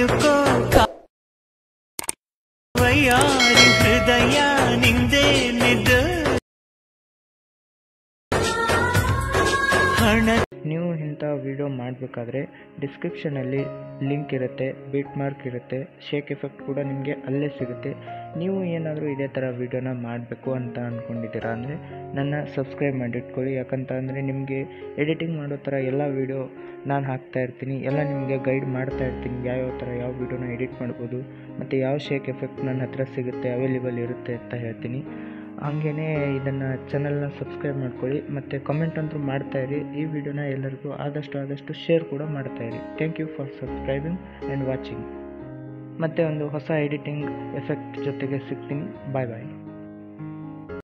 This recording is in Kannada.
ತಿಳುಕೋ ವಯ್ಯಾರಿ ಹೃದಯ ನಿಂದೇ ನಿದ್ದು ಹಣ. ನೀವು ಇಂಥ ವಿಡಿಯೋ ಮಾಡಬೇಕಾದ್ರೆ ಡಿಸ್ಕ್ರಿಪ್ಷನಲ್ಲಿ ಲಿಂಕ್ ಇರುತ್ತೆ, ಬೀಟ್ ಮಾರ್ಕ್ ಇರುತ್ತೆ, ಶೇಕ್ ಎಫೆಕ್ಟ್ ಕೂಡ ನಿಮಗೆ ಅಲ್ಲೇ ಸಿಗುತ್ತೆ. ನೀವು ಏನಾದರೂ ಇದೇ ಥರ ವೀಡಿಯೋನ ಮಾಡಬೇಕು ಅಂತ ಅಂದ್ಕೊಂಡಿದ್ದೀರಾ ಅಂದರೆ ನನ್ನ ಸಬ್ಸ್ಕ್ರೈಬ್ ಮಾಡಿಟ್ಕೊಳ್ಳಿ. ಯಾಕಂತ ಅಂದರೆ ನಿಮಗೆ ಎಡಿಟಿಂಗ್ ಮಾಡೋ ಥರ ಎಲ್ಲ ವೀಡಿಯೋ ನಾನು ಹಾಕ್ತಾಯಿರ್ತೀನಿ, ಎಲ್ಲ ನಿಮಗೆ ಗೈಡ್ ಮಾಡ್ತಾಯಿರ್ತೀನಿ, ಯಾವ್ಯಾವ ಥರ ಯಾವ ವೀಡಿಯೋನ ಎಡಿಟ್ ಮಾಡ್ಬೋದು ಮತ್ತು ಯಾವ ಶೇಕ್ ಎಫೆಕ್ಟ್ ನನ್ನ ಹತ್ರ ಸಿಗುತ್ತೆ, ಅವೈಲೇಬಲ್ ಇರುತ್ತೆ ಅಂತ ಹೇಳ್ತೀನಿ. ಹಾಗೆಯೇ ಇದನ್ನು ಚಾನಲ್ನ ಸಬ್ಸ್ಕ್ರೈಬ್ ಮಾಡ್ಕೊಳ್ಳಿ ಮತ್ತು ಕಮೆಂಟ್ ಅಂತೂ ಮಾಡ್ತಾಯಿರಿ. ಈ ವಿಡಿಯೋನ ಎಲ್ಲರಿಗೂ ಆದಷ್ಟು ಶೇರ್ ಕೂಡ ಮಾಡ್ತಾಯಿರಿ. Thank you for subscribing and watching. ಮತ್ತು ಒಂದು ಹೊಸ ಎಡಿಟಿಂಗ್ ಎಫೆಕ್ಟ್ ಜೊತೆಗೆ ಸಿಗ್ತೀನಿ. ಬಾಯ್ ಬಾಯ್.